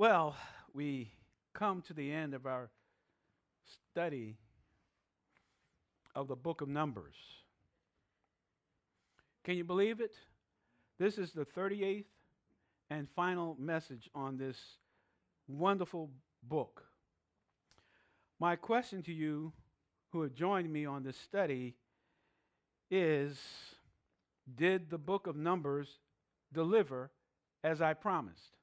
Well, we come to the end of our study of the book of Numbers. Can you believe it? This is the 38th and final message on this wonderful book. My question to you who have joined me on this study is, did the book of Numbers deliver as I promised?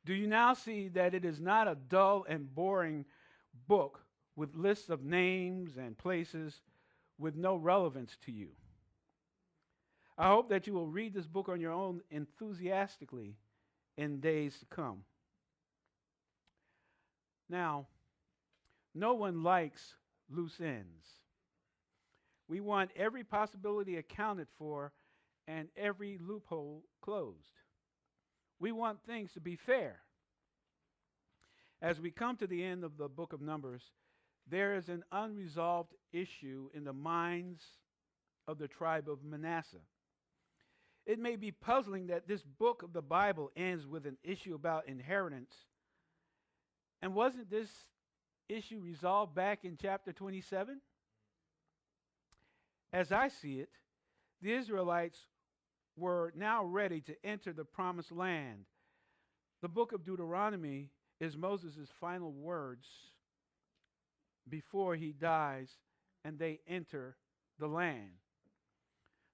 Do you now see that it is not a dull and boring book with lists of names and places with no relevance to you? I hope that you will read this book on your own enthusiastically in days to come. Now, no one likes loose ends. We want every possibility accounted for and every loophole closed. We want things to be fair. As we come to the end of the book of Numbers, there is an unresolved issue in the minds of the tribe of Manasseh. It may be puzzling that this book of the Bible ends with an issue about inheritance. And wasn't this issue resolved back in chapter 27? As I see it, the Israelites were now ready to enter the promised land. The book of Deuteronomy is Moses' final words before he dies and they enter the land.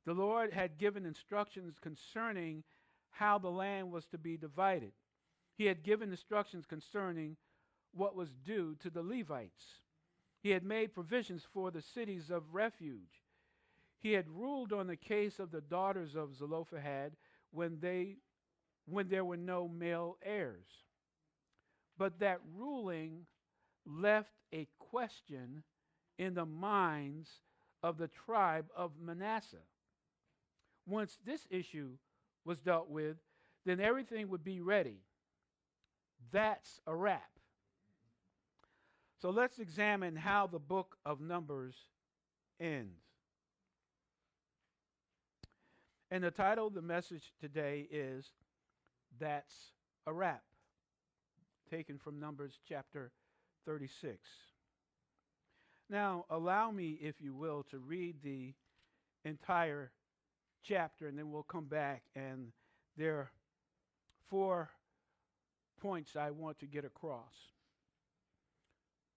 The Lord had given instructions concerning how the land was to be divided. He had given instructions concerning what was due to the Levites. He had made provisions for the cities of refuge. He had ruled on the case of the daughters of Zelophehad when there were no male heirs. But that ruling left a question in the minds of the tribe of Manasseh. Once this issue was dealt with, then everything would be ready. That's a wrap. So let's examine how the book of Numbers ends. And the title of the message today is That's a Wrap, taken from Numbers chapter 36. Now, allow me, if you will, to read the entire chapter, and then we'll come back, and there are 4 points I want to get across.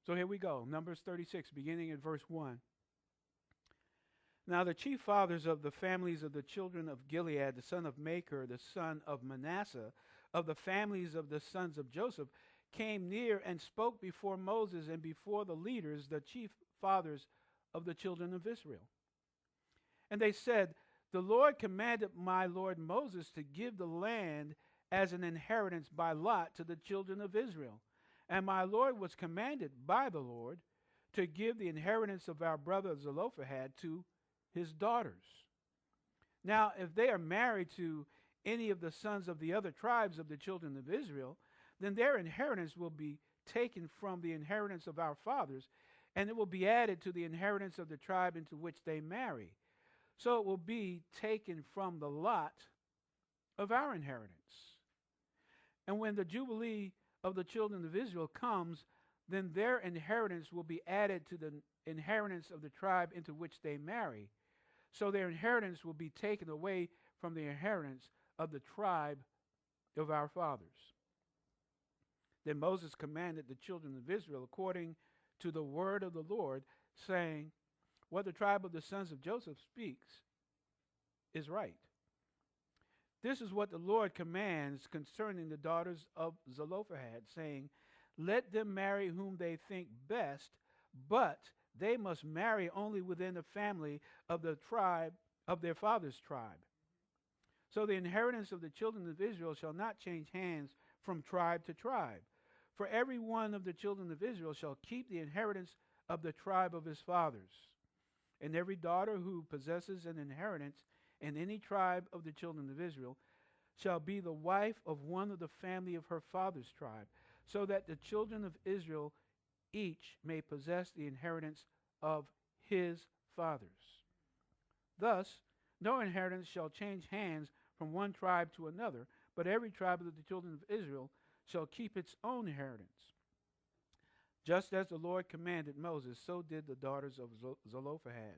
So here we go, Numbers 36, beginning at verse 1. Now the chief fathers of the families of the children of Gilead, the son of Machir, the son of Manasseh, of the families of the sons of Joseph, came near and spoke before Moses and before the leaders, the chief fathers of the children of Israel. And they said, "The Lord commanded my lord Moses to give the land as an inheritance by lot to the children of Israel. And my lord was commanded by the Lord to give the inheritance of our brother Zelophehad to his daughters. Now, if they are married to any of the sons of the other tribes of the children of Israel, then their inheritance will be taken from the inheritance of our fathers, and it will be added to the inheritance of the tribe into which they marry. So it will be taken from the lot of our inheritance. And when the Jubilee of the children of Israel comes, then their inheritance will be added to the inheritance of the tribe into which they marry. So their inheritance will be taken away from the inheritance of the tribe of our fathers." Then Moses commanded the children of Israel according to the word of the Lord, saying, "What the tribe of the sons of Joseph speaks is right. This is what the Lord commands concerning the daughters of Zelophehad, saying, let them marry whom they think best, but they must marry only within the family of the tribe of their father's tribe. So the inheritance of the children of Israel shall not change hands from tribe to tribe. For every one of the children of Israel shall keep the inheritance of the tribe of his fathers. And every daughter who possesses an inheritance in any tribe of the children of Israel shall be the wife of one of the family of her father's tribe, so that the children of Israel each may possess the inheritance of his fathers. Thus, no inheritance shall change hands from one tribe to another, but every tribe of the children of Israel shall keep its own inheritance. Just as the Lord commanded Moses, so did the daughters of Zelophehad.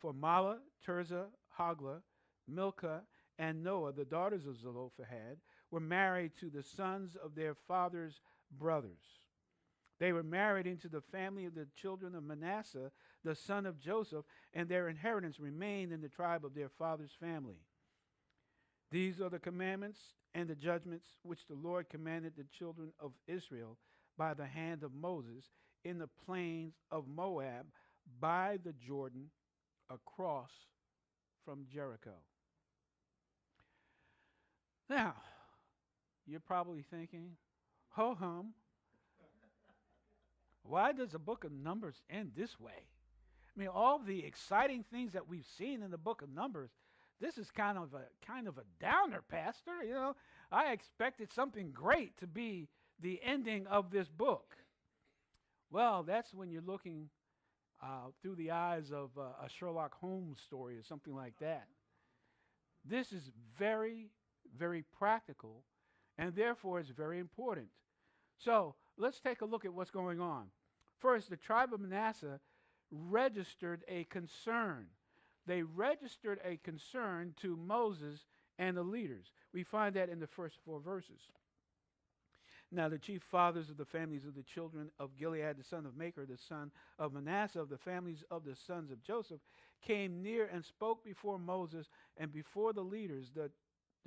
For Mahlah, Tirzah, Hoglah, Milcah, and Noah, the daughters of Zelophehad, were married to the sons of their father's brothers. They were married into the family of the children of Manasseh, the son of Joseph, and their inheritance remained in the tribe of their father's family. These are the commandments and the judgments which the Lord commanded the children of Israel by the hand of Moses in the plains of Moab by the Jordan across from Jericho. Now, you're probably thinking, ho-hum, why does the book of Numbers end this way? I mean, all the exciting things that we've seen in the book of Numbers, this is kind of a downer, Pastor. You know, I expected something great to be the ending of this book. Well, that's when you're looking through the eyes of a Sherlock Holmes story or something like that. This is very, very practical, and therefore it's very important. So let's take a look at what's going on. First, the tribe of Manasseh registered a concern. They registered a concern to Moses and the leaders. We find that in the first 4 verses. Now the chief fathers of the families of the children of Gilead, the son of Machir, the son of Manasseh, of the families of the sons of Joseph, came near and spoke before Moses and before the leaders, the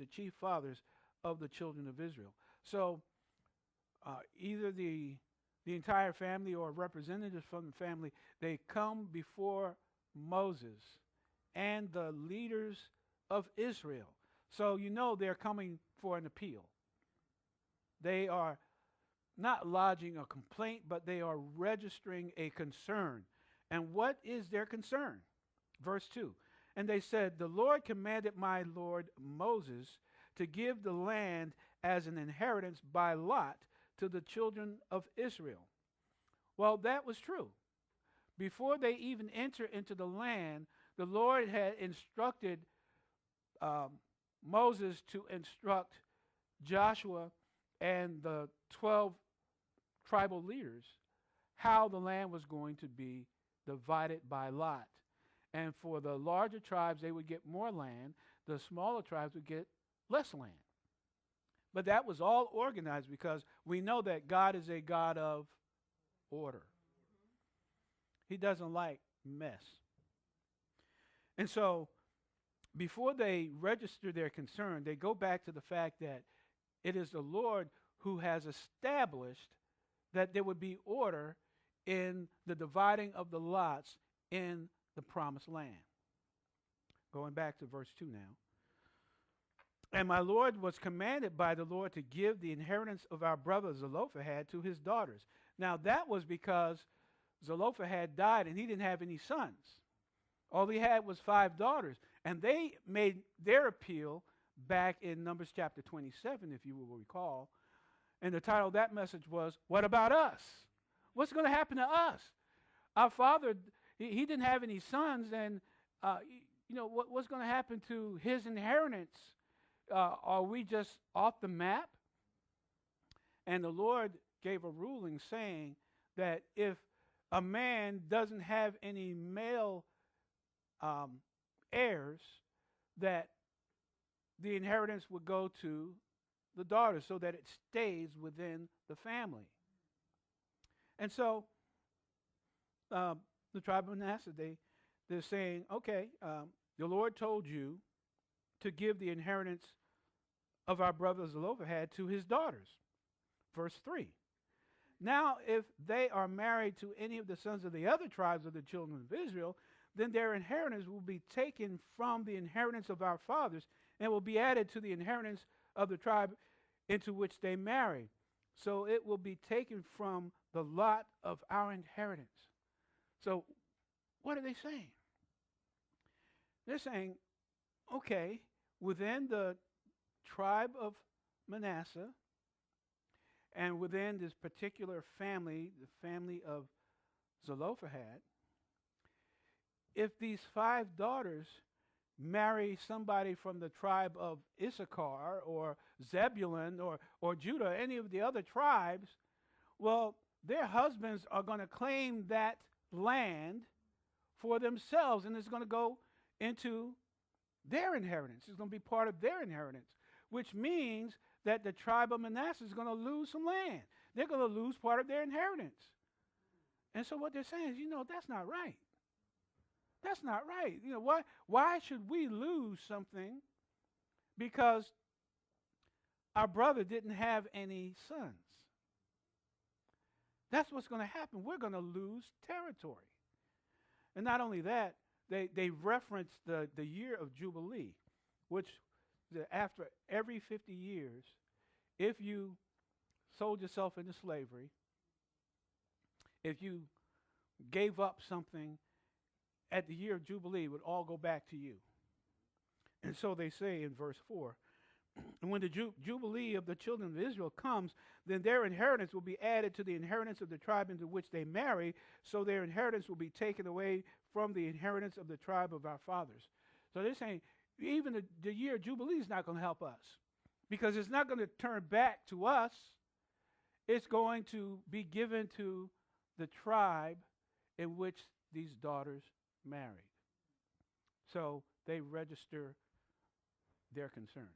chief fathers of the children of Israel. So either the entire family or representatives from the family, they come before Moses and the leaders of Israel. So you know they're coming for an appeal. They are not lodging a complaint, but they are registering a concern. And what is their concern? Verse 2. And they said, the Lord commanded my Lord Moses to give the land as an inheritance by lot to the children of Israel. Well, that was true. Before they even enter into the land, the Lord had instructed Moses to instruct Joshua and the 12 tribal leaders how the land was going to be divided by lot. And for the larger tribes, they would get more land. The smaller tribes would get less land. But that was all organized because we know that God is a God of order. He doesn't like mess. And so before they register their concern, they go back to the fact that it is the Lord who has established that there would be order in the dividing of the lots in the promised land. Going back to verse 2 now. And my Lord was commanded by the Lord to give the inheritance of our brother Zelophehad to his daughters. Now that was because Zelophehad died and he didn't have any sons. All he had was 5 daughters. And they made their appeal back in Numbers chapter 27, if you will recall. And the title of that message was, what about us? What's going to happen to us? Our father, he didn't have any sons, and what's going to happen to his inheritance? Are we just off the map? And the Lord gave a ruling saying that if a man doesn't have any male heirs, that the inheritance would go to the daughter so that it stays within the family. And so the tribe of Manasseh, they're saying, okay, the Lord told you to give the inheritance of our brother Zelophehad to his daughters. Verse 3. Now, if they are married to any of the sons of the other tribes of the children of Israel, then their inheritance will be taken from the inheritance of our fathers and will be added to the inheritance of the tribe into which they marry. So it will be taken from the lot of our inheritance. So what are they saying? They're saying, okay, within the tribe of Manasseh and within this particular family, the family of Zelophehad, if these 5 daughters marry somebody from the tribe of Issachar or Zebulun or Judah, any of the other tribes, well, their husbands are going to claim that land for themselves, and it's going to go into their inheritance. It's going to be part of their inheritance, which means that the tribe of Manasseh is going to lose some land. They're going to lose part of their inheritance. And so what they're saying is, that's not right. That's not right. Why should we lose something because our brother didn't have any sons? That's what's going to happen. We're going to lose territory. And not only that, they reference the year of Jubilee, which after every 50 years, if you sold yourself into slavery, if you gave up something at the year of Jubilee, it would all go back to you. And so they say in verse 4, and when the Jubilee of the children of Israel comes, then their inheritance will be added to the inheritance of the tribe into which they marry, so their inheritance will be taken away from the inheritance of the tribe of our fathers. So they're saying even the year of Jubilee is not going to help us, because it's not going to turn back to us. It's going to be given to the tribe in which these daughters married. So they register their concern.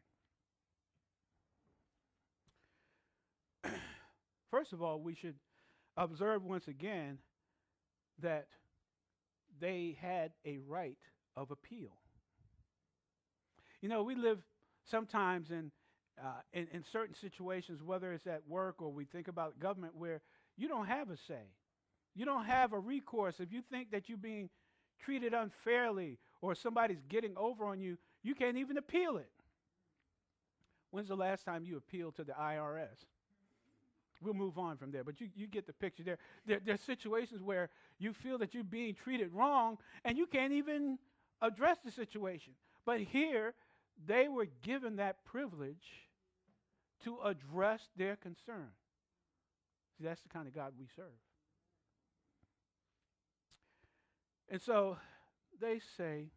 First of all, we should observe once again that they had a right of appeal. We live sometimes in certain situations, whether it's at work or we think about government, where you don't have a say. You don't have a recourse. If you think that you're being treated unfairly or somebody's getting over on you, you can't even appeal it. When's the last time you appealed to the IRS? We'll move on from there, but you get the picture there. There's situations where you feel that you're being treated wrong, and you can't even address the situation. But here, they were given that privilege to address their concern. See, that's the kind of God we serve. And so they say,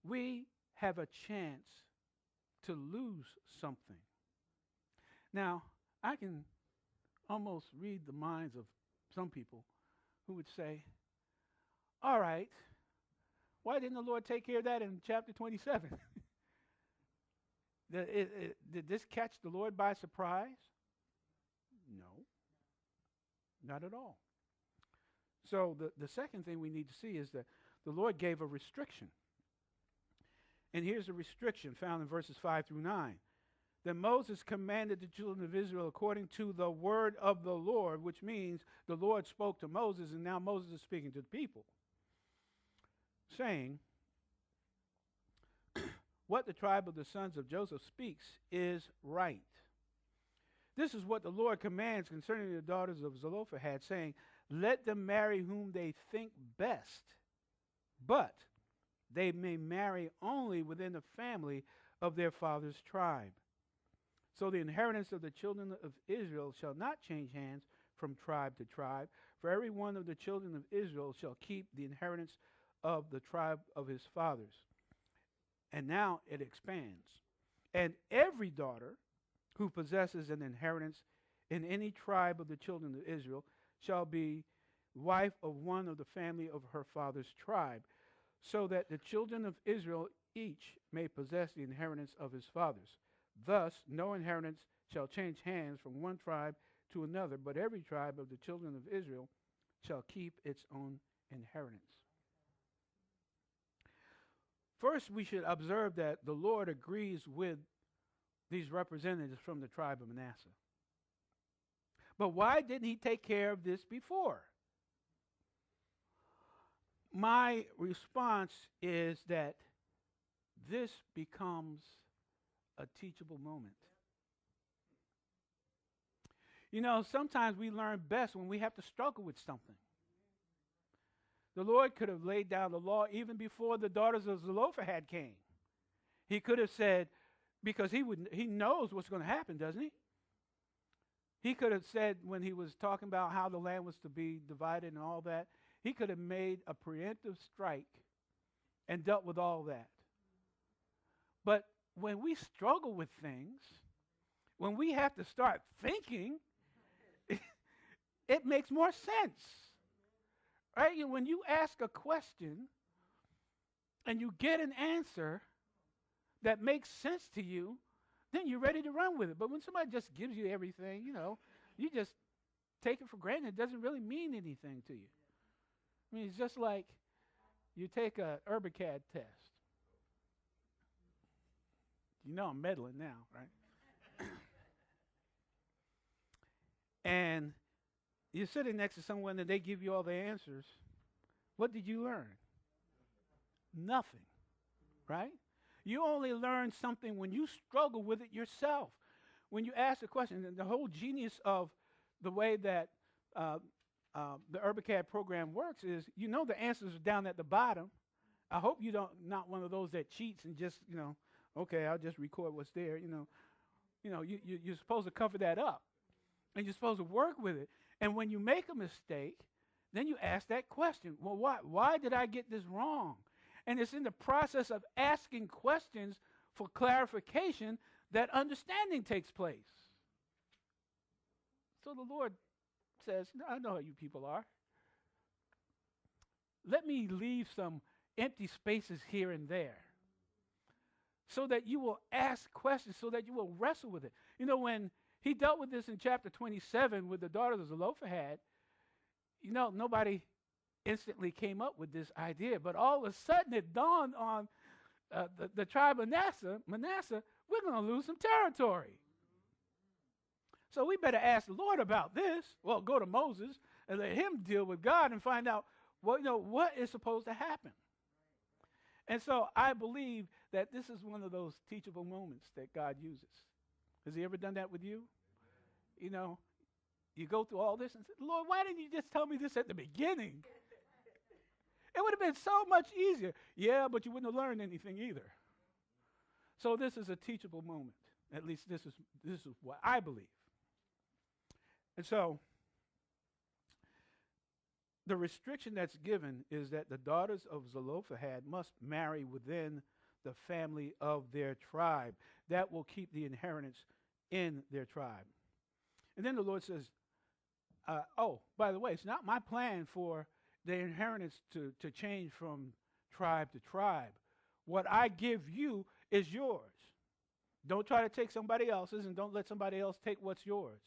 we have a chance to lose something. Now, I can almost read the minds of some people who would say, all right, why didn't the Lord take care of that in chapter 27? Did this catch the Lord by surprise? No, not at all. So the second thing we need to see is that the Lord gave a restriction. And here's a restriction found in verses 5 through 9. That Moses commanded the children of Israel according to the word of the Lord, which means the Lord spoke to Moses, and now Moses is speaking to the people, saying, what the tribe of the sons of Joseph speaks is right. This is what the Lord commands concerning the daughters of Zelophehad, saying, let them marry whom they think best, but they may marry only within the family of their father's tribe. So the inheritance of the children of Israel shall not change hands from tribe to tribe, for every one of the children of Israel shall keep the inheritance of the tribe of his fathers. And now it expands. And every daughter who possesses an inheritance in any tribe of the children of Israel shall be wife of one of the family of her father's tribe, so that the children of Israel each may possess the inheritance of his fathers. Thus, no inheritance shall change hands from one tribe to another, but every tribe of the children of Israel shall keep its own inheritance. First, we should observe that the Lord agrees with these representatives from the tribe of Manasseh. But why didn't he take care of this before? My response is that this becomes a teachable moment. Sometimes we learn best when we have to struggle with something. The Lord could have laid down the law even before the daughters of Zelophehad came. He could have said, because he knows what's going to happen, doesn't he? He could have said, when he was talking about how the land was to be divided and all that, he could have made a preemptive strike and dealt with all that. But when we struggle with things, when we have to start thinking, it makes more sense. Right? When you ask a question and you get an answer that makes sense to you, then you're ready to run with it. But when somebody just gives you everything, you just take it for granted. It doesn't really mean anything to you. I mean, it's just like you take a UrbanCAD test. You know I'm meddling now, right? And you're sitting next to someone and they give you all the answers. What did you learn? Nothing, right? You only learn something when you struggle with it yourself. When you ask a question, and the whole genius of the way that the UrbanCAD program works is, the answers are down at the bottom. I hope you not one of those that cheats and just, okay, I'll just record what's there. You're supposed to cover that up, and you're supposed to work with it. And when you make a mistake, then you ask that question. Well, why did I get this wrong? And it's in the process of asking questions for clarification that understanding takes place. So the Lord says, I know how you people are. Let me leave some empty spaces here and there so that you will ask questions, so that you will wrestle with it. When he dealt with this in chapter 27 with the daughters of Zelophehad, nobody instantly came up with this idea, but all of a sudden it dawned on the tribe of Manasseh, we're going to lose some territory. So we better ask the Lord about this. Well, go to Moses and let him deal with God and find out what is supposed to happen. And so I believe that this is one of those teachable moments that God uses. Has he ever done that with you? You go through all this and say, Lord, why didn't you just tell me this at the beginning? It would have been so much easier. Yeah, but you wouldn't have learned anything either. So this is a teachable moment. At least this is what I believe. And so the restriction that's given is that the daughters of Zelophehad must marry within the family of their tribe. That will keep the inheritance in their tribe. And then the Lord says, by the way, it's not my plan for the inheritance to change from tribe to tribe. What I give you is yours. Don't try to take somebody else's, and don't let somebody else take what's yours.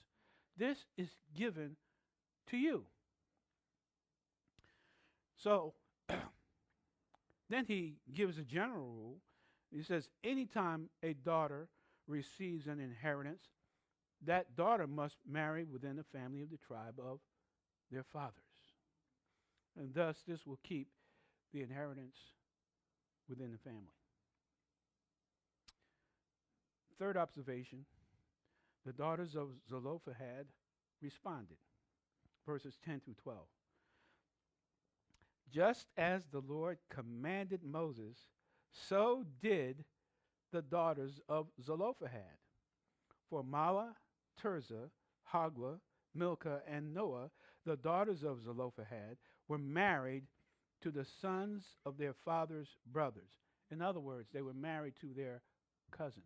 This is given to you. So then he gives a general rule. He says, anytime a daughter receives an inheritance, that daughter must marry within the family of the tribe of their fathers. And thus, this will keep the inheritance within the family. Third observation, the daughters of Zelophehad responded. Verses 10 through 12. Just as the Lord commanded Moses, so did the daughters of Zelophehad. For Mahlah, Tirzah, Hoglah, Milcah, and Noah, the daughters of Zelophehad, were married to the sons of their father's brothers. In other words, they were married to their cousins.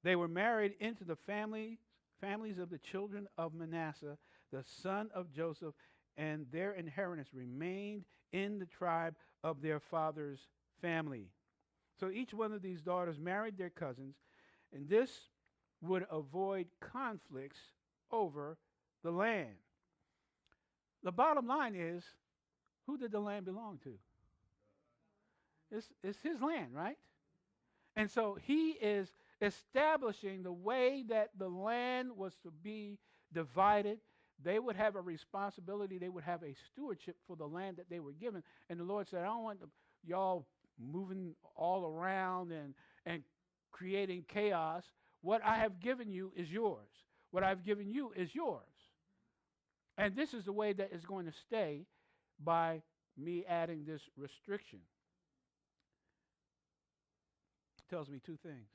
They were married into the families of the children of Manasseh, the son of Joseph, and their inheritance remained in the tribe of their father's family. So each one of these daughters married their cousins, and this would avoid conflicts over the land. The bottom line is, who did the land belong to? It's his land, right? And so he is establishing the way that the land was to be divided. They would have a responsibility. They would have a stewardship for the land that they were given. And the Lord said, I don't want y'all moving all around and creating chaos. What I have given you is yours. What I've given you is yours. And this is the way that it's going to stay by me adding this restriction. It tells me two things.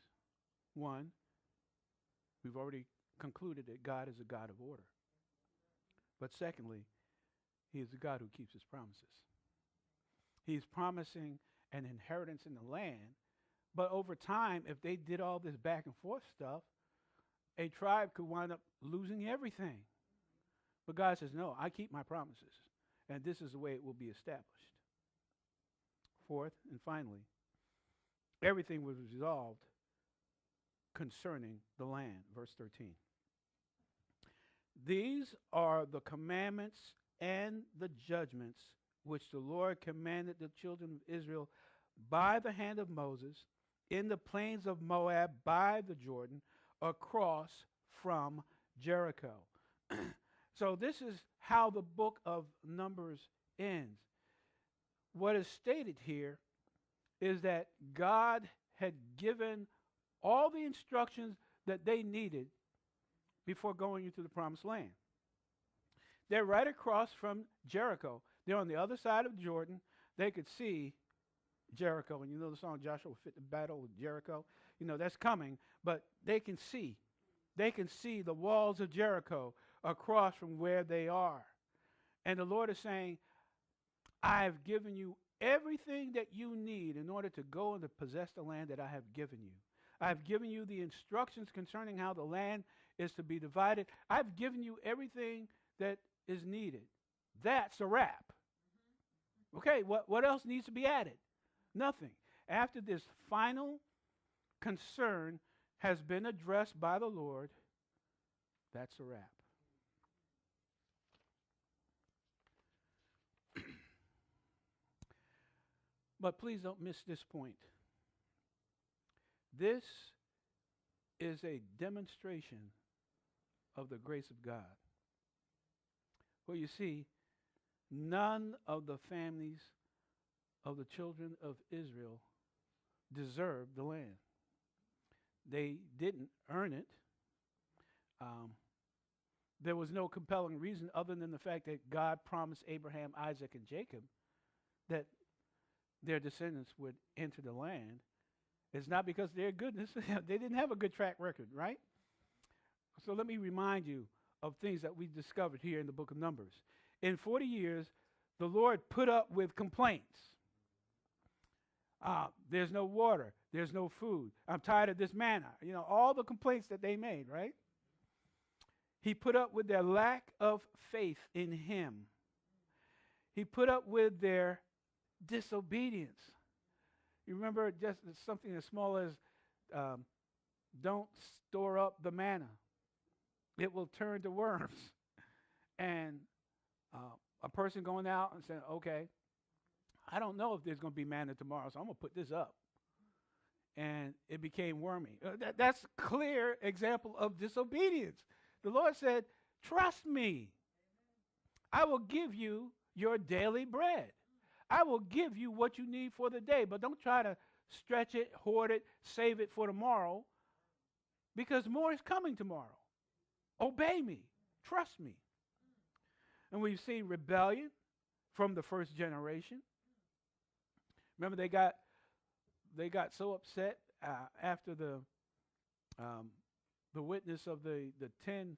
One, we've already concluded that God is a God of order. But secondly, he is a God who keeps his promises. He's promising an inheritance in the land. But over time, if they did all this back and forth stuff, a tribe could wind up losing everything. But God says, no, I keep my promises. And this is the way it will be established. Fourth, and finally, everything was resolved concerning the land. Verse 13. These are the commandments and the judgments which the Lord commanded the children of Israel by the hand of Moses in the plains of Moab by the Jordan across from Jericho. So this is how the book of Numbers ends. What is stated here is that God had given all the instructions that they needed before going into the promised land. They're right across from Jericho. They're on the other side of Jordan. They could see Jericho. And you know the song, Joshua fit the battle of Jericho? You know, that's coming. But they can see. They can see the walls of Jericho across from where they are. And the Lord is saying, I've given you everything that you need in order to go and to possess the land that I have given you. I've given you the instructions concerning how the land is to be divided. I've given you everything that is needed. That's a wrap. Okay, what else needs to be added? Nothing. After this final concern has been addressed by the Lord, that's a wrap. But please don't miss this point. This is a demonstration of the grace of God. Well, you see, none of the families of the children of Israel deserved the land. They didn't earn it. There was no compelling reason other than the fact that God promised Abraham, Isaac, and Jacob that their descendants would enter the land. It's not because of their goodness. They didn't have a good track record, right? So let me remind you of things that we discovered here in the book of Numbers. In 40 years, the Lord put up with complaints. There's no water. There's no food. I'm tired of this manna. You know, all the complaints that they made, right? He put up with their lack of faith in him. He put up with their disobedience. You remember just something as small as don't store up the manna. It will turn to worms. And a person going out and saying, okay, I don't know if there's going to be manna tomorrow, so I'm going to put this up. And it became wormy. That's a clear example of disobedience. The Lord said, trust me. I will give you your daily bread. I will give you what you need for the day, but don't try to stretch it, hoard it, save it for tomorrow, because more is coming tomorrow. Obey me. Trust me. And we've seen rebellion from the first generation. Remember, they got so upset after the witness of the 10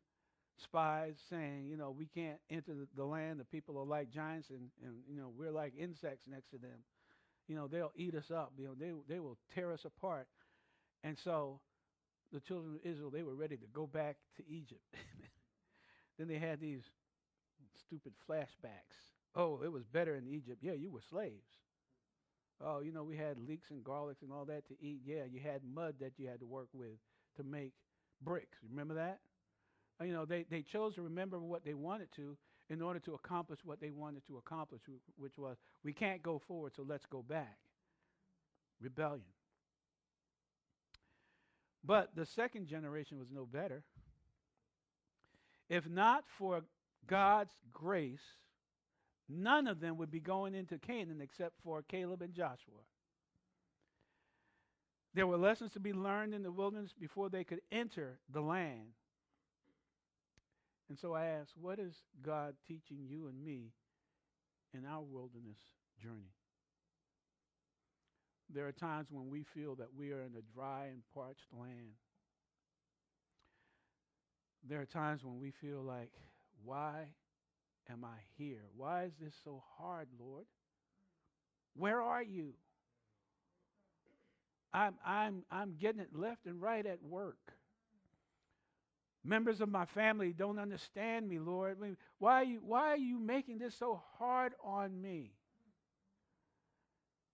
spies saying, you know, we can't enter the land. The people are like giants, and you know, we're like insects next to them. You know, they'll eat us up. You know, they will tear us apart. And so the children of Israel, they were ready to go back to Egypt. Then they had these stupid flashbacks. Oh, it was better in Egypt. Yeah, you were slaves. Oh, you know, we had leeks and garlics and all that to eat. Yeah, you had mud that you had to work with to make bricks. Remember that? You know, they chose to remember what they wanted to in order to accomplish what they wanted to accomplish, which was, we can't go forward, so let's go back. Rebellion. But the second generation was no better. If not for God's grace, none of them would be going into Canaan except for Caleb and Joshua. There were lessons to be learned in the wilderness before they could enter the land. And so I ask, what is God teaching you and me in our wilderness journey? There are times when we feel that we are in a dry and parched land. There are times when we feel like, why am I here? Why is this so hard, Lord? Where are you? I'm getting it left and right at work. Members of my family don't understand me, Lord. I mean, why are you making this so hard on me?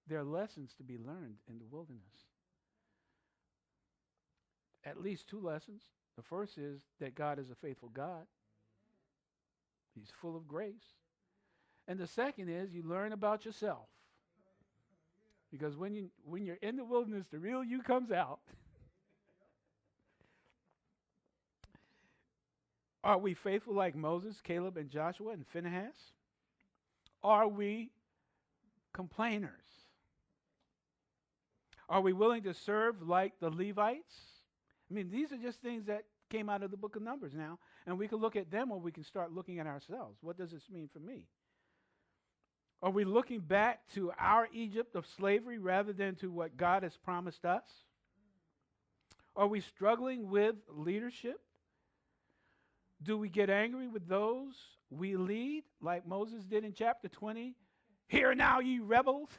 There are lessons to be learned in the wilderness. At least 2 lessons. The first is that God is a faithful God. He's full of grace. And the second is you learn about yourself. Because when you're in the wilderness, the real you comes out. Are we faithful like Moses, Caleb, and Joshua, and Phinehas? Are we complainers? Are we willing to serve like the Levites? I mean, these are just things that came out of the book of Numbers now, and we can look at them or we can start looking at ourselves. What does this mean for me? Are we looking back to our Egypt of slavery rather than to what God has promised us? Are we struggling with leadership? Do we get angry with those we lead, like Moses did in chapter 20? Hear now, ye rebels.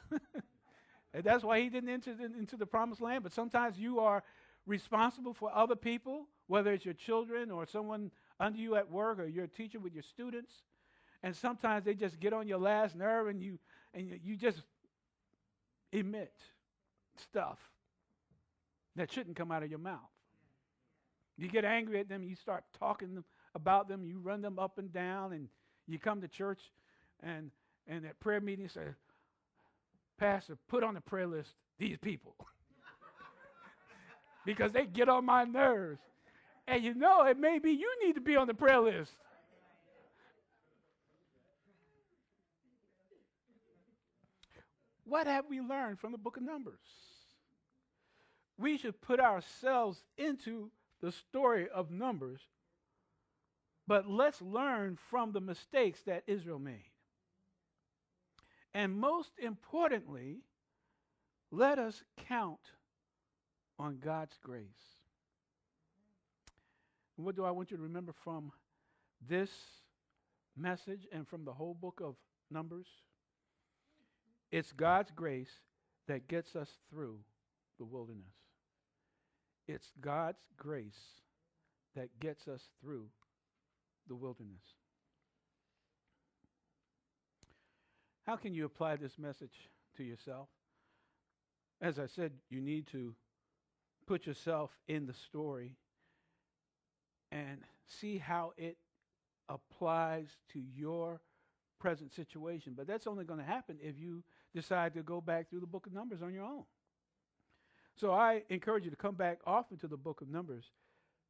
And that's why he didn't enter into the promised land. But sometimes you are responsible for other people, whether it's your children or someone under you at work or you're a teacher with your students. And sometimes they just get on your last nerve and you just emit stuff that shouldn't come out of your mouth. You get angry at them, you start talking about them, you run them up and down, and you come to church and at prayer meeting say, Pastor, put on the prayer list these people. Because they get on my nerves. And you know, it may be you need to be on the prayer list. What have we learned from the book of Numbers? We should put ourselves into the story of Numbers, but let's learn from the mistakes that Israel made. And most importantly, let us count on God's grace. And what do I want you to remember from this message and from the whole book of Numbers? It's God's grace that gets us through the wilderness. It's God's grace that gets us through the wilderness. How can you apply this message to yourself? As I said, you need to put yourself in the story and see how it applies to your present situation. But that's only going to happen if you decide to go back through the book of Numbers on your own. So I encourage you to come back often to the book of Numbers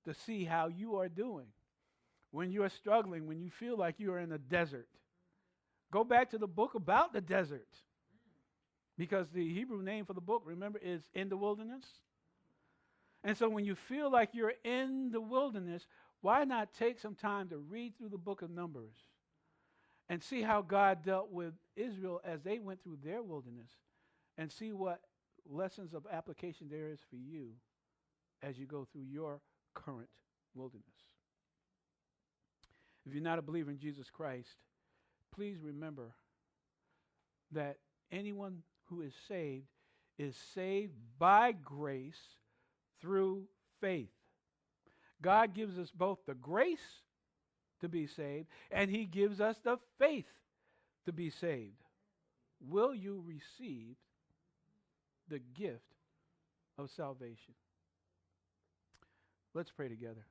to see how you are doing. When you are struggling, when you feel like you are in a desert, go back to the book about the desert. Because the Hebrew name for the book, remember, is In the Wilderness. And so when you feel like you're in the wilderness, why not take some time to read through the book of Numbers and see how God dealt with Israel as they went through their wilderness and see what lessons of application there is for you as you go through your current wilderness. If you're not a believer in Jesus Christ, please remember that anyone who is saved by grace through faith. God gives us both the grace to be saved, and he gives us the faith to be saved. Will you receive the gift of salvation? Let's pray together.